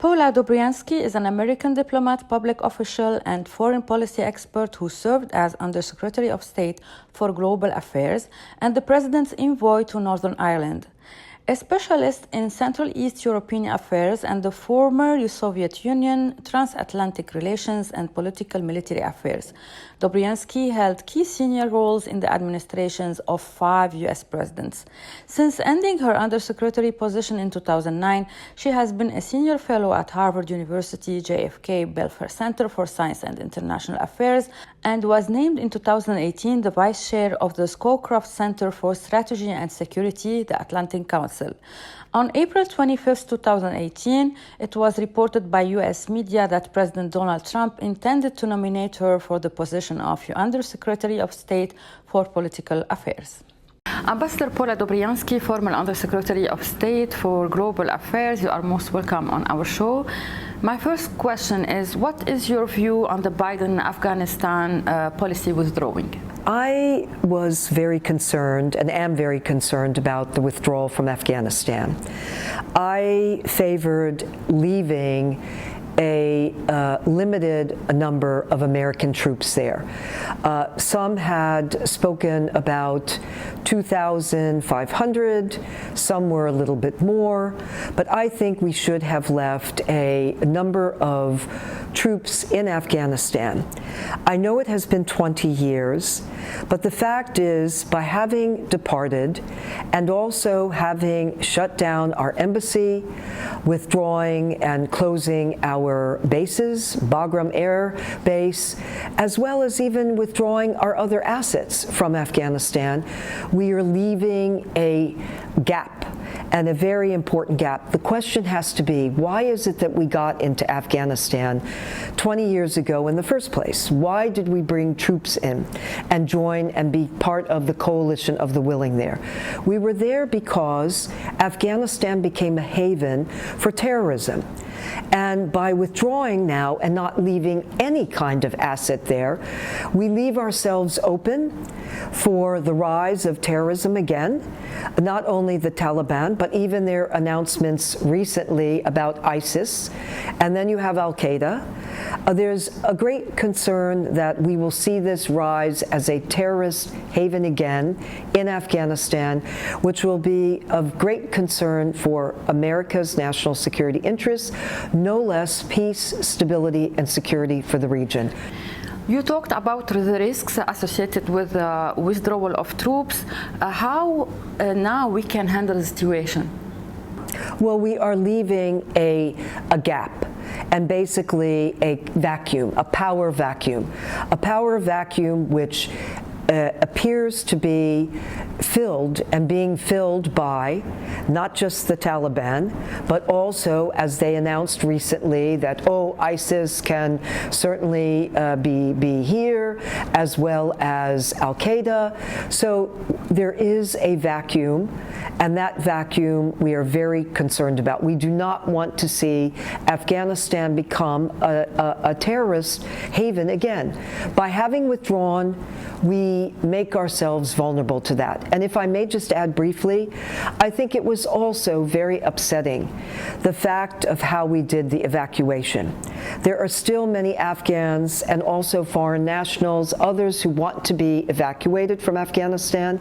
Paula Dobriansky is an American diplomat, public official, and foreign policy expert who served as Undersecretary of State for Global Affairs and the President's Envoy to Northern Ireland. A specialist in Central East European affairs and the former Soviet Union, transatlantic relations, and political military affairs, Dobriansky held key senior roles in the administrations of 5 U.S. presidents. Since ending her undersecretary position in 2009, she has been a senior fellow at Harvard University JFK Belfer Center for Science and International Affairs and was named in 2018 the vice chair of the Scowcroft Center for Strategy and Security, the Atlantic Council. On April 25, 2018, it was reported by U.S. media that President Donald Trump intended to nominate her for the position of Undersecretary of State for Political Affairs. Ambassador Paula Dobriansky, former Undersecretary of State for Global Affairs, you are most welcome on our show. My first question is, what is your view on the Biden Afghanistan policy withdrawing? I was very concerned and am very concerned about the withdrawal from Afghanistan. I favored leaving a limited number of American troops there. Some had spoken about 2,500, some were a little bit more, but I think we should have left a number of troops in Afghanistan. I know it has been 20 years, but the fact is, by having departed and also having shut down our embassy, withdrawing and closing our bases, Bagram Air Base, as well as even withdrawing our other assets from Afghanistan, we are leaving a gap, and a very important gap. The question has to be, why is it that we got into Afghanistan 20 years ago in the first place? Why did we bring troops in and join and be part of the coalition of the willing there? We were there because Afghanistan became a haven for terrorism. And by withdrawing now and not leaving any kind of asset there, we leave ourselves open for the rise of terrorism again, not only the Taliban, but even their announcements recently about ISIS. And then you have Al-Qaeda. There's a great concern that we will see this rise as a terrorist haven again in Afghanistan, which will be of great concern for America's national security interests, no less peace, stability, and security for the region. You talked about the risks associated with withdrawal of troops. How now we can handle the situation? Well, we are leaving a gap and basically a vacuum, a power vacuum which appears to be filled and being filled by not just the Taliban, but also, as they announced recently, that, ISIS can certainly be here, as well as Al-Qaeda. So there is a vacuum, and that vacuum we are very concerned about. We do not want to see Afghanistan become a terrorist haven again. By having withdrawn, we make ourselves vulnerable to that. And if I may just add briefly, I think it was also very upsetting, the fact of how we did the evacuation. There are still many Afghans and also foreign nationals, others who want to be evacuated from Afghanistan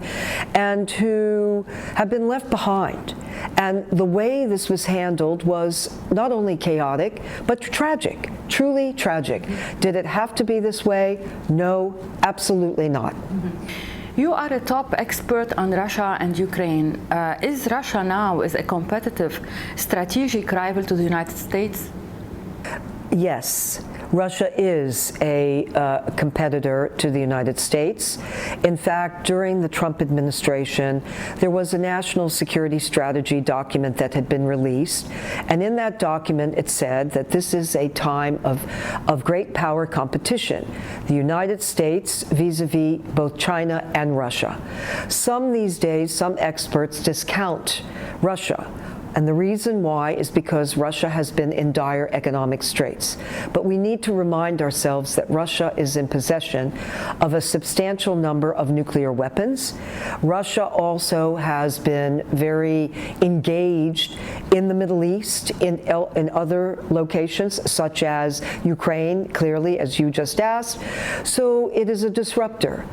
and who have been left behind. And the way this was handled was not only chaotic, but tragic, truly tragic. Did it have to be this way? No, absolutely not. You are a top expert on Russia and Ukraine. Is Russia now a competitive, strategic rival to the United States? Yes. Russia is a competitor to the United States. In fact, during the Trump administration, there was a national security strategy document that had been released. And in that document, it said that this is a time of great power competition. The United States vis-a-vis both China and Russia. Some these days, some experts discount Russia. And the reason why is because Russia has been in dire economic straits. But we need to remind ourselves that Russia is in possession of a substantial number of nuclear weapons. Russia also has been very engaged in the Middle East, in other locations, such as Ukraine, clearly, as you just asked. So it is a disruptor.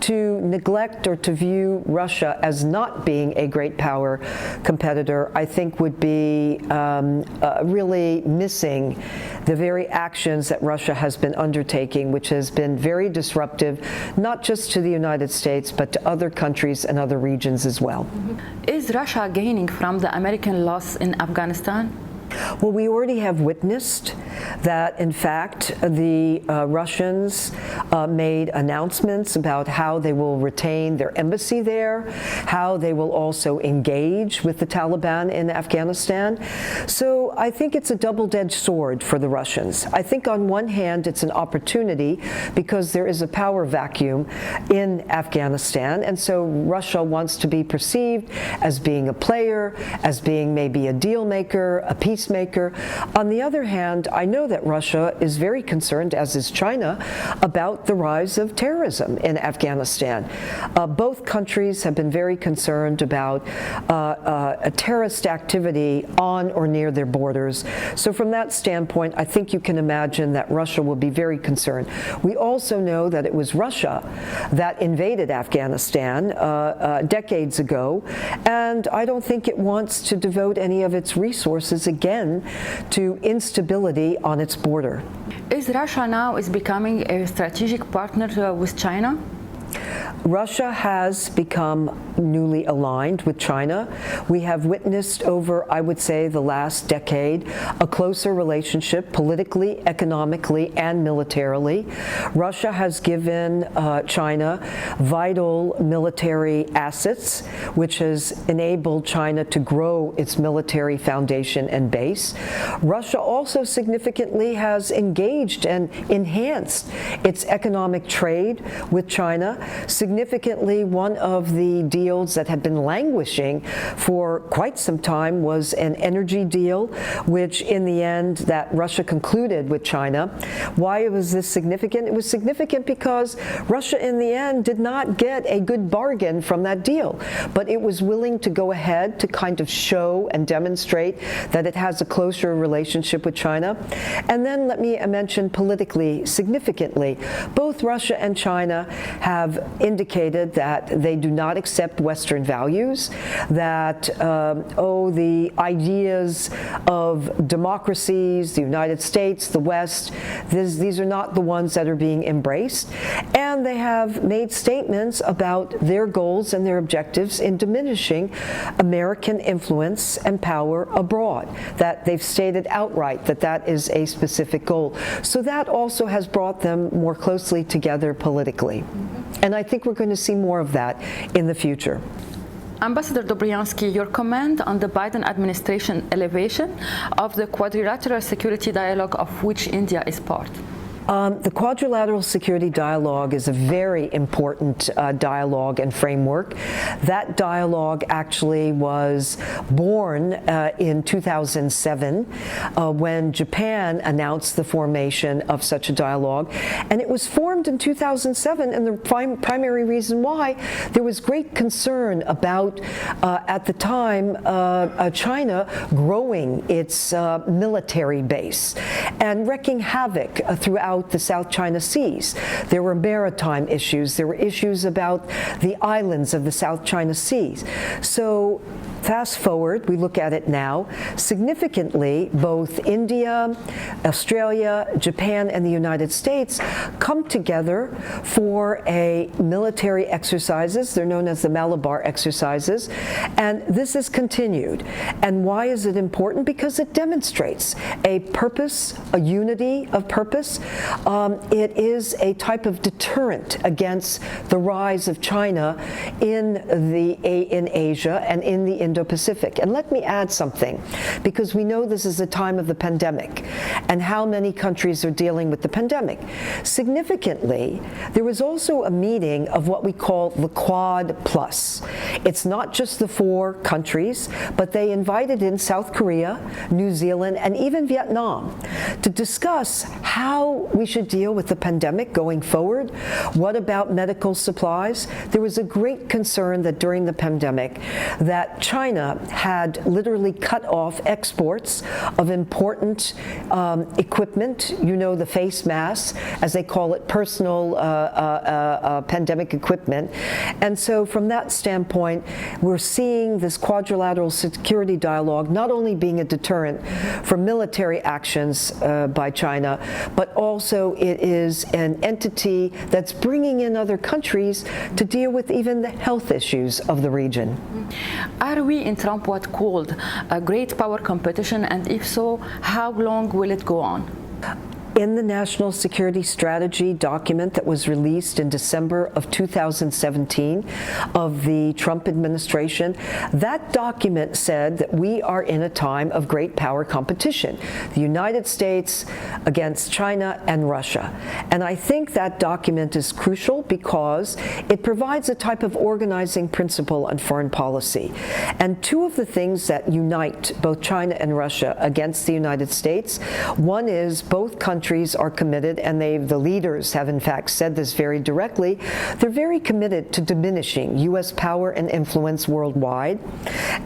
To neglect or to view Russia as not being a great power competitor, I think would be really missing the very actions that Russia has been undertaking, which has been very disruptive, not just to the United States, but to other countries and other regions as well. Is Russia gaining from the American loss in Afghanistan? Well, we already have witnessed that, in fact, the Russians made announcements about how they will retain their embassy there, how they will also engage with the Taliban in Afghanistan. So I think it's a double-edged sword for the Russians. I think on one hand, it's an opportunity because there is a power vacuum in Afghanistan, and so Russia wants to be perceived as being a player, as being maybe a deal maker, a peacemaker. On the other hand, I know that Russia is very concerned, as is China, about the rise of terrorism in Afghanistan. Both countries have been very concerned about a terrorist activity on or near their borders. So from that standpoint, I think you can imagine that Russia will be very concerned. We also know that it was Russia that invaded Afghanistan decades ago, and I don't think it wants to devote any of its resources again to instability on its border. Is Russia now becoming a strategic partner with China? Russia has become newly aligned with China. We have witnessed over, I would say, the last decade, a closer relationship politically, economically, and militarily. Russia has given China vital military assets, which has enabled China to grow its military foundation and base. Russia also significantly has engaged and enhanced its economic trade with China. Significantly, one of the deals that had been languishing for quite some time was an energy deal, which in the end that Russia concluded with China. Why was this significant? It was significant because Russia in the end did not get a good bargain from that deal, but it was willing to go ahead to kind of show and demonstrate that it has a closer relationship with China. And then let me mention politically, significantly, both Russia and China have indicated that they do not accept Western values, that the ideas of democracies, the United States, the West, these are not the ones that are being embraced. And they have made statements about their goals and their objectives in diminishing American influence and power abroad, that they've stated outright that that is a specific goal. So that also has brought them more closely together politically. And I think we're going to see more of that in the future. Ambassador Dobriansky, your comment on the Biden administration elevation of the Quadrilateral security dialogue of which India is part? The Quadrilateral Security Dialogue is a very important dialogue and framework. That dialogue actually was born in 2007 when Japan announced the formation of such a dialogue. And it was formed in 2007, and the primary reason why, there was great concern about, at the time, China growing its military base and wreaking havoc throughout the South China Seas. There were maritime issues. There were issues about the islands of the South China Seas. So fast forward, we look at it now, significantly both India, Australia, Japan, and the United States come together for a military exercises. They're known as the Malabar exercises, and this is continued. And why is it important? Because it demonstrates a purpose, a unity of purpose. It is a type of deterrent against the rise of China in Asia and in the Indo-Pacific. And let me add something, because we know this is a time of the pandemic and how many countries are dealing with the pandemic. Significantly, there was also a meeting of what we call the Quad Plus. It's not just the 4 countries, but they invited in South Korea, New Zealand, and even Vietnam to discuss how we should deal with the pandemic going forward. What about medical supplies? There was a great concern that during the pandemic that China China had literally cut off exports of important equipment, you know, the face masks, as they call it, personal pandemic equipment. And so from that standpoint, we're seeing this quadrilateral security dialogue not only being a deterrent for military actions by China, but also it is an entity that's bringing in other countries to deal with even the health issues of the region. Are we in Trump what called a great power competition, and if so, how long will it go on? In the National Security Strategy document that was released in December of 2017 of the Trump administration, that document said that we are in a time of great power competition, the United States against China and Russia. And I think that document is crucial because it provides a type of organizing principle on foreign policy. And two of the things that unite both China and Russia against the United States, one is both countries are committed, and the leaders have in fact said this very directly, they're very committed to diminishing U.S. power and influence worldwide.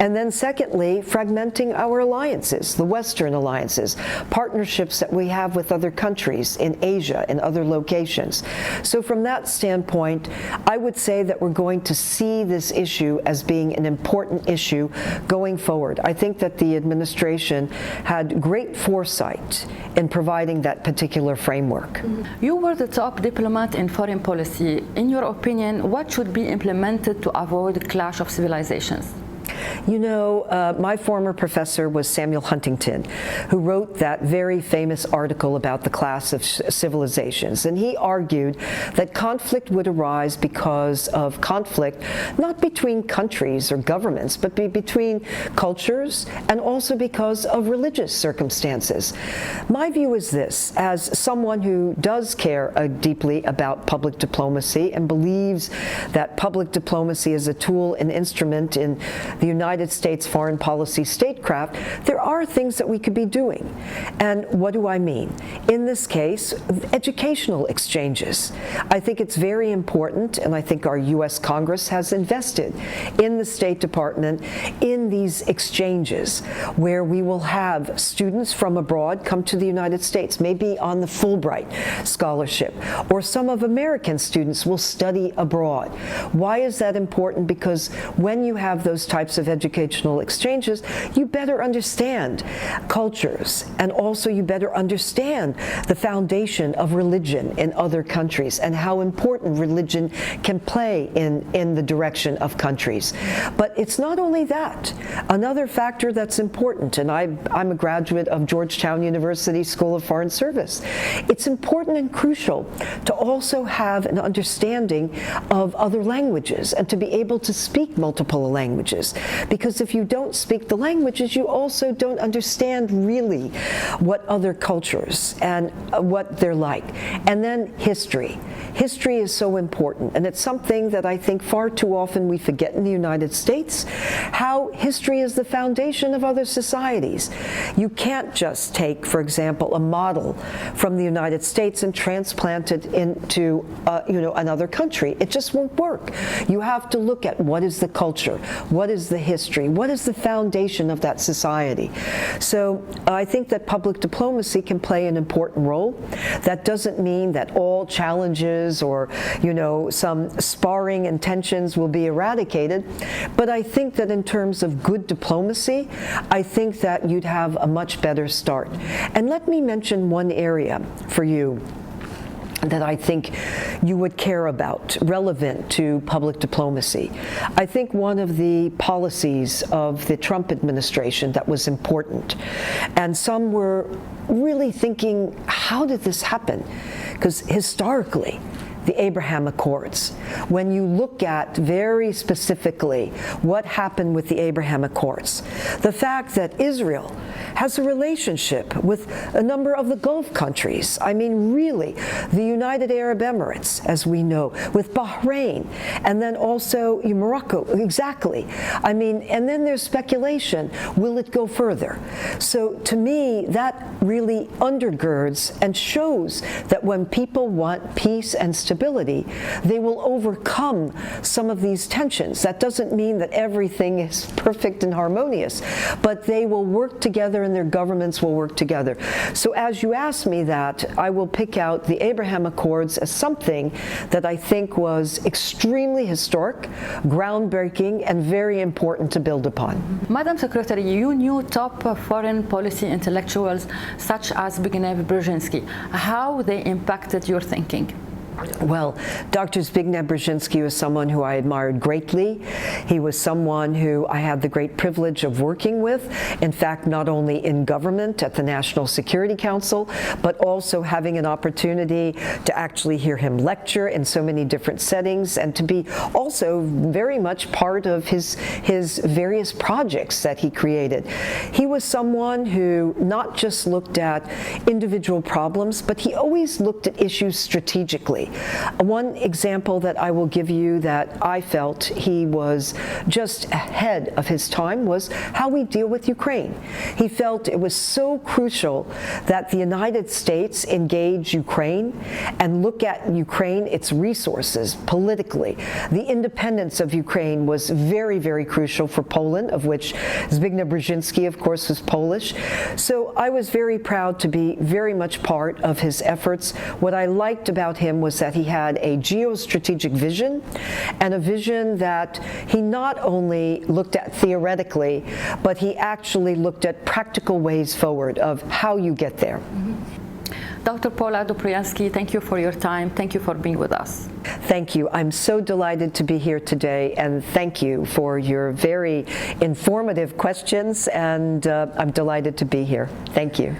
And then secondly, fragmenting our alliances, the Western alliances, partnerships that we have with other countries in Asia and other locations. So from that standpoint, I would say that we're going to see this issue as being an important issue going forward. I think that the administration had great foresight in providing that particular framework. You were the top diplomat in foreign policy. In your opinion, what should be implemented to avoid a clash of civilizations? You know, my former professor was Samuel Huntington, who wrote that very famous article about the clash of civilizations. And he argued that conflict would arise because of conflict, not between countries or governments, but between cultures, and also because of religious circumstances. My view is this, as someone who does care deeply about public diplomacy and believes that public diplomacy is a tool and instrument in the United States foreign policy statecraft, there are things that we could be doing. And what do I mean? In this case, educational exchanges. I think it's very important, and I think our U.S. Congress has invested in the State Department in these exchanges where we will have students from abroad come to the United States, maybe on the Fulbright scholarship, or some of American students will study abroad. Why is that important? Because when you have those types of educational exchanges, you better understand cultures, and also you better understand the foundation of religion in other countries and how important religion can play in the direction of countries. But it's not only that. Another factor that's important, and I'm a graduate of Georgetown University School of Foreign Service, it's important and crucial to also have an understanding of other languages and to be able to speak multiple languages. Because if you don't speak the languages, you also don't understand really what other cultures and what they're like. And then history. History is so important, and it's something that I think far too often we forget in the United States, how history is the foundation of other societies. You can't just take, for example, a model from the United States and transplant it into another country. It just won't work. You have to look at what is the culture, what is the history, what is the foundation of that society. So I think that public diplomacy can play an important role. That doesn't mean that all challenges or some sparring and tensions will be eradicated, but I think that in terms of good diplomacy, I think that you'd have a much better start. And let me mention one area for you that I think you would care about, relevant to public diplomacy. I think one of the policies of the Trump administration that was important, and some were really thinking, how did this happen? Because historically, the Abraham Accords. When you look at very specifically what happened with the Abraham Accords, the fact that Israel has a relationship with a number of the Gulf countries. I mean, really, the United Arab Emirates, as we know, with Bahrain, and then also Morocco, exactly. I mean, and then there's speculation, will it go further? So to me, that really undergirds and shows that when people want peace and stability, stability, they will overcome some of these tensions. That doesn't mean that everything is perfect and harmonious, but they will work together and their governments will work together. So as you ask me that, I will pick out the Abraham Accords as something that I think was extremely historic, groundbreaking, and very important to build upon. Madam Secretary, you knew top foreign policy intellectuals such as Zbigniew Brzezinski. How they impacted your thinking? Well, Dr. Zbigniew Brzezinski was someone who I admired greatly. He was someone who I had the great privilege of working with, in fact, not only in government at the National Security Council, but also having an opportunity to actually hear him lecture in so many different settings and to be also very much part of his various projects that he created. He was someone who not just looked at individual problems, but he always looked at issues strategically. One example that I will give you that I felt he was just ahead of his time was how we deal with Ukraine. He felt it was so crucial that the United States engage Ukraine and look at Ukraine, its resources, politically. The independence of Ukraine was very, very crucial for Poland, of which Zbigniew Brzezinski, of course, was Polish. So I was very proud to be very much part of his efforts. What I liked about him was that he had a geostrategic vision and a vision that he not only looked at theoretically, but he actually looked at practical ways forward of how you get there. Dr. Paula Dobriansky, thank you for your time. Thank you for being with us. Thank you. I'm so delighted to be here today, and thank you for your very informative questions, and I'm delighted to be here. Thank you.